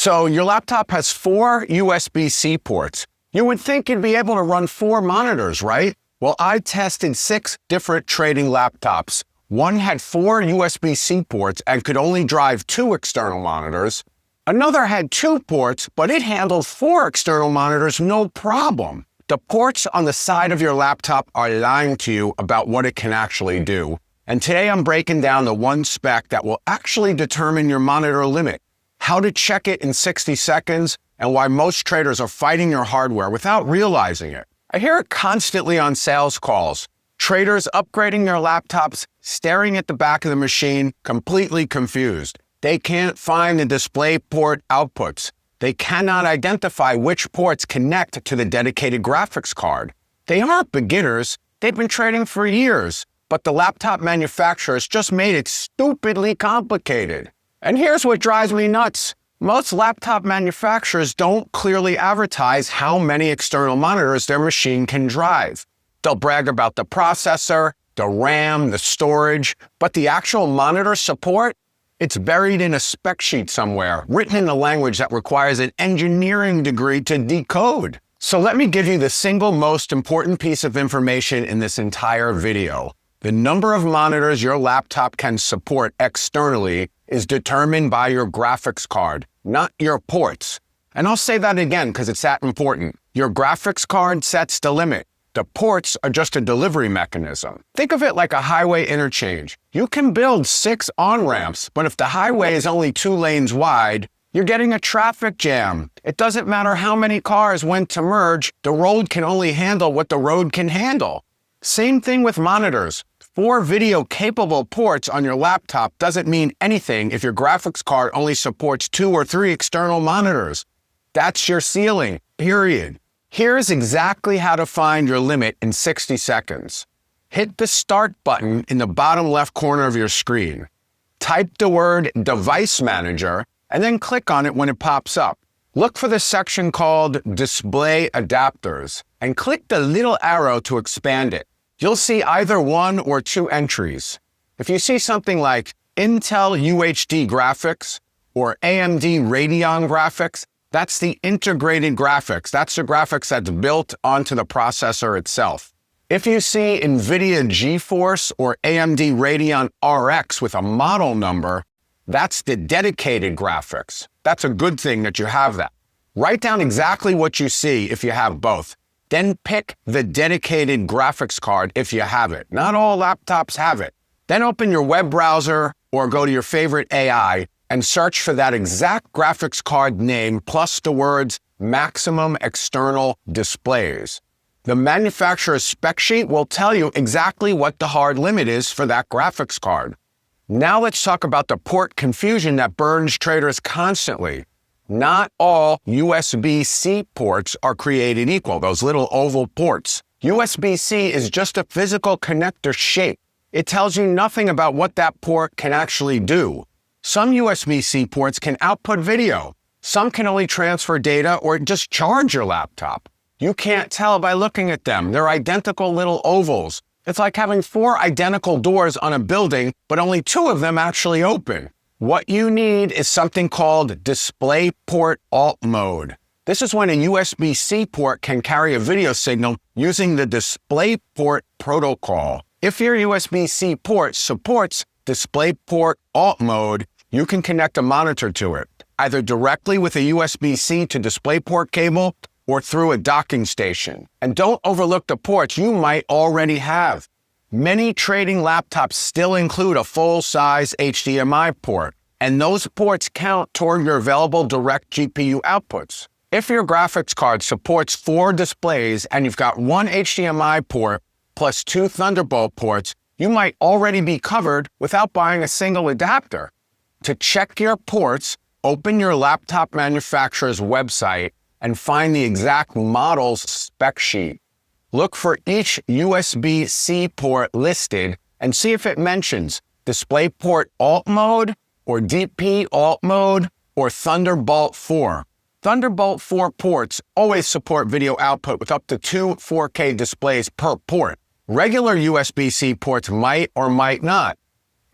So your laptop has 4 USB-C ports. You would think you'd be able to run 4 monitors, right? Well, I tested 6 different trading laptops. One had 4 USB-C ports and could only drive 2 external monitors. Another had 2 ports, but it handled 4 external monitors no problem. The ports on the side of your laptop are lying to you about what it can actually do. And today I'm breaking down the one spec that will actually determine your monitor limit, how to check it in 60 seconds, and why most traders are fighting your hardware without realizing it. I hear it constantly on sales calls. Traders upgrading their laptops, staring at the back of the machine, completely confused. They can't find the DisplayPort outputs. They cannot identify which ports connect to the dedicated graphics card. They aren't beginners. They've been trading for years, but the laptop manufacturers just made it stupidly complicated. And here's what drives me nuts. Most laptop manufacturers don't clearly advertise how many external monitors their machine can drive. They'll brag about the processor, the RAM, the storage, but the actual monitor support, it's buried in a spec sheet somewhere, written in a language that requires an engineering degree to decode. So let me give you the single most important piece of information in this entire video. The number of monitors your laptop can support externally is determined by your graphics card, not your ports. And I'll say that again because it's that important. Your graphics card sets the limit. The ports are just a delivery mechanism. Think of it like a highway interchange. You can build 6 on-ramps, but if the highway is only 2 lanes wide, you're getting a traffic jam. It doesn't matter how many cars went to merge, the road can only handle what the road can handle. Same thing with monitors. 4 video-capable ports on your laptop doesn't mean anything if your graphics card only supports 2 or 3 external monitors. That's your ceiling, period. Here's exactly how to find your limit in 60 seconds. Hit the Start button in the bottom left corner of your screen. Type the word Device Manager, and then click on it when it pops up. Look for the section called Display Adapters, and click the little arrow to expand it. You'll see either 1 or 2 entries. If you see something like Intel UHD graphics or AMD Radeon graphics, that's the integrated graphics. That's the graphics that's built onto the processor itself. If you see NVIDIA GeForce or AMD Radeon RX with a model number, that's the dedicated graphics. That's a good thing that you have that. Write down exactly what you see if you have both. Then pick the dedicated graphics card if you have it. Not all laptops have it. Then open your web browser or go to your favorite AI and search for that exact graphics card name plus the words maximum external displays. The manufacturer's spec sheet will tell you exactly what the hard limit is for that graphics card. Now let's talk about the port confusion that burns traders constantly. Not all USB-C ports are created equal, those little oval ports. USB-C is just a physical connector shape. It tells you nothing about what that port can actually do. Some USB-C ports can output video. Some can only transfer data or just charge your laptop. You can't tell by looking at them. They're identical little ovals. It's like having 4 identical doors on a building, but only 2 of them actually open. What you need is something called DisplayPort Alt Mode. This is when a USB-C port can carry a video signal using the DisplayPort protocol. If your USB-C port supports DisplayPort Alt Mode, you can connect a monitor to it, either directly with a USB-C to DisplayPort cable or through a docking station. And don't overlook the ports you might already have. Many trading laptops still include a full-size HDMI port, and those ports count toward your available direct GPU outputs. If your graphics card supports 4 displays and you've got 1 HDMI port plus 2 Thunderbolt ports, you might already be covered without buying a single adapter. To check your ports, open your laptop manufacturer's website and find the exact model's spec sheet. Look for each USB-C port listed and see if it mentions DisplayPort Alt Mode or DP Alt Mode or Thunderbolt 4. Thunderbolt 4 ports always support video output with up to 2 4K displays per port. Regular USB-C ports might or might not.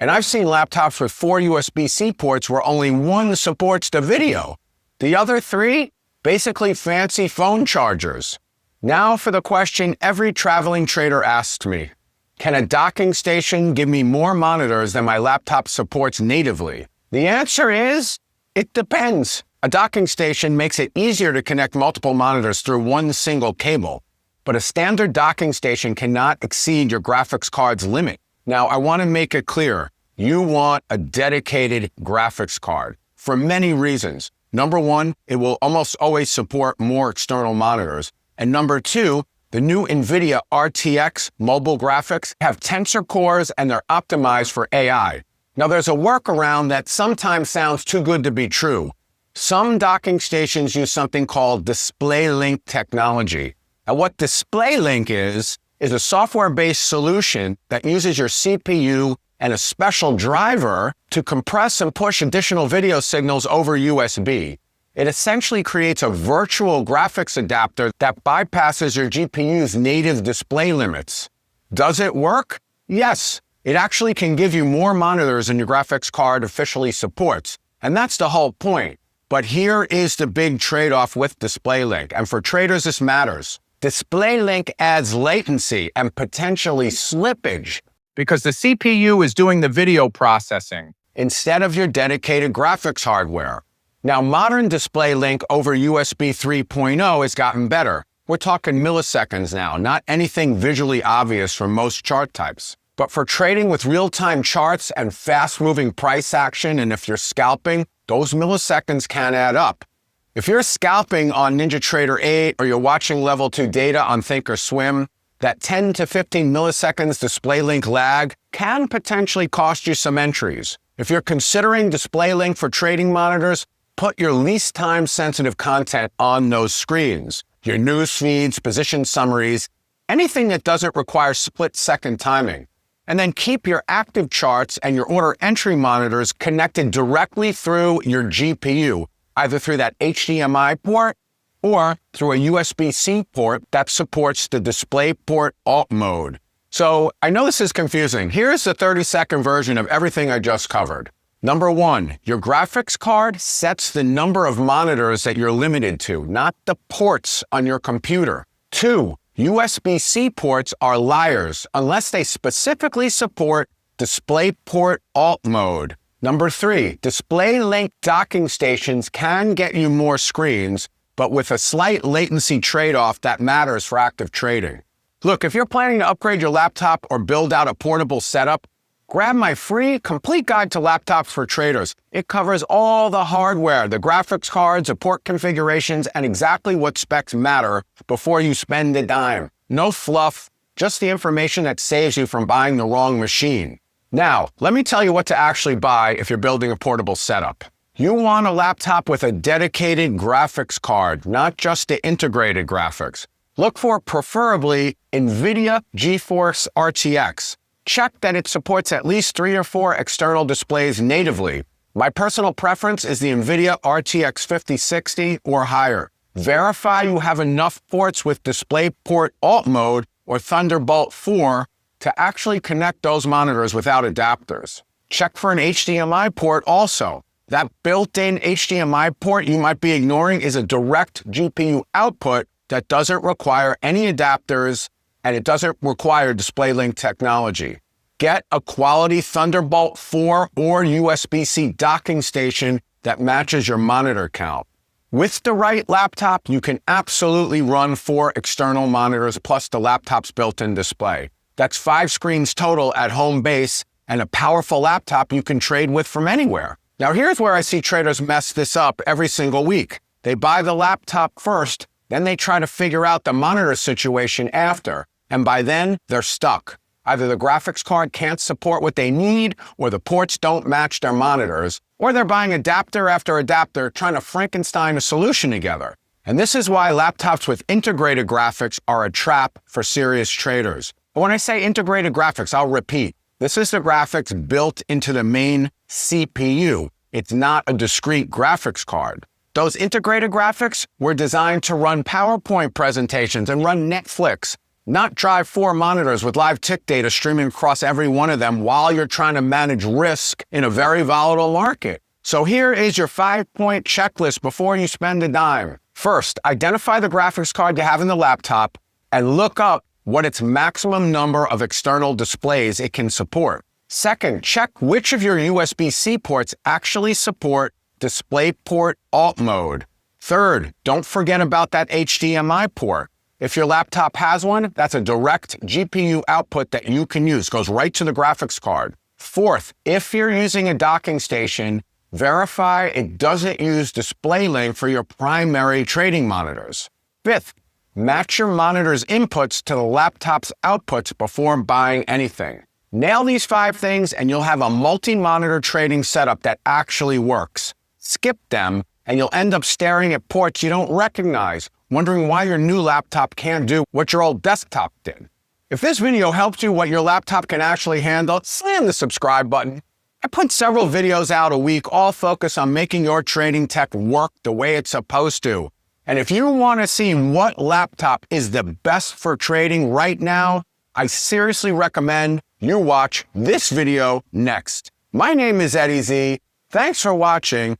And I've seen laptops with 4 USB-C ports where only 1 supports the video. The other three, basically fancy phone chargers. Now for the question every traveling trader asks me. Can a docking station give me more monitors than my laptop supports natively? The answer is, it depends. A docking station makes it easier to connect multiple monitors through one single cable, but a standard docking station cannot exceed your graphics card's limit. Now, I want to make it clear, you want a dedicated graphics card for many reasons. Number one, it will almost always support more external monitors. And number two, the new NVIDIA RTX mobile graphics have tensor cores and they're optimized for AI. Now, there's a workaround that sometimes sounds too good to be true. Some docking stations use something called DisplayLink technology. And what DisplayLink is a software-based solution that uses your CPU and a special driver to compress and push additional video signals over USB. It essentially creates a virtual graphics adapter that bypasses your GPU's native display limits. Does it work? Yes. It actually can give you more monitors than your graphics card officially supports. And that's the whole point. But here is the big trade-off with DisplayLink, and for traders this matters. DisplayLink adds latency and potentially slippage because the CPU is doing the video processing instead of your dedicated graphics hardware. Now, modern DisplayLink over USB 3.0 has gotten better. We're talking milliseconds now, not anything visually obvious for most chart types. But for trading with real-time charts and fast-moving price action, and if you're scalping, those milliseconds can add up. If you're scalping on NinjaTrader 8 or you're watching level 2 data on Thinkorswim, that 10 to 15 milliseconds DisplayLink lag can potentially cost you some entries. If you're considering DisplayLink for trading monitors, put your least time-sensitive content on those screens. Your news feeds, position summaries, anything that doesn't require split-second timing. And then keep your active charts and your order entry monitors connected directly through your GPU, either through that HDMI port or through a USB-C port that supports the DisplayPort alt mode. So I know this is confusing. Here's the 30-second version of everything I just covered. Number one, your graphics card sets the number of monitors that you're limited to, not the ports on your computer. Two, USB-C ports are liars unless they specifically support DisplayPort alt mode. Number three, DisplayLink docking stations can get you more screens, but with a slight latency trade-off that matters for active trading. Look, if you're planning to upgrade your laptop or build out a portable setup, grab my free complete guide to laptops for traders. It covers all the hardware, the graphics cards, the port configurations, and exactly what specs matter before you spend a dime. No fluff, just the information that saves you from buying the wrong machine. Now, let me tell you what to actually buy if you're building a portable setup. You want a laptop with a dedicated graphics card, not just the integrated graphics. Look for preferably NVIDIA GeForce RTX. Check that it supports at least 3 or 4 external displays natively. My personal preference is the NVIDIA RTX 5060 or higher. Verify you have enough ports with DisplayPort alt mode or Thunderbolt 4 to actually connect those monitors without adapters. Check for an HDMI port also. That built-in HDMI port you might be ignoring is a direct GPU output that doesn't require any adapters and it doesn't require DisplayLink technology. Get a quality Thunderbolt 4 or USB-C docking station that matches your monitor count. With the right laptop, you can absolutely run 4 external monitors plus the laptop's built-in display. That's 5 screens total at home base and a powerful laptop you can trade with from anywhere. Now here's where I see traders mess this up every single week. They buy the laptop first, then they try to figure out the monitor situation after. And by then, they're stuck. Either the graphics card can't support what they need, or the ports don't match their monitors, or they're buying adapter after adapter trying to Frankenstein a solution together. And this is why laptops with integrated graphics are a trap for serious traders. But when I say integrated graphics, I'll repeat. This is the graphics built into the main CPU. It's not a discrete graphics card. Those integrated graphics were designed to run PowerPoint presentations and run Netflix, not drive 4 monitors with live tick data streaming across every one of them while you're trying to manage risk in a very volatile market. So here is your 5-point checklist before you spend a dime. First, identify the graphics card you have in the laptop and look up what its maximum number of external displays it can support. Second, check which of your USB-C ports actually support DisplayPort Alt mode. Third, don't forget about that HDMI port. If your laptop has one, that's a direct GPU output that you can use. Goes right to the graphics card. Fourth, if you're using a docking station, verify it doesn't use DisplayLink for your primary trading monitors. Fifth, match your monitor's inputs to the laptop's outputs before buying anything. Nail these 5 things and you'll have a multi-monitor trading setup that actually works. Skip them and you'll end up staring at ports you don't recognize, wondering why your new laptop can't do what your old desktop did. If this video helped you what your laptop can actually handle, slam the subscribe button. I put several videos out a week, all focused on making your trading tech work the way it's supposed to. And if you want to see what laptop is the best for trading right now, I seriously recommend you watch this video next. My name is Eddie Z. Thanks for watching,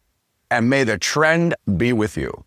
and may the trend be with you.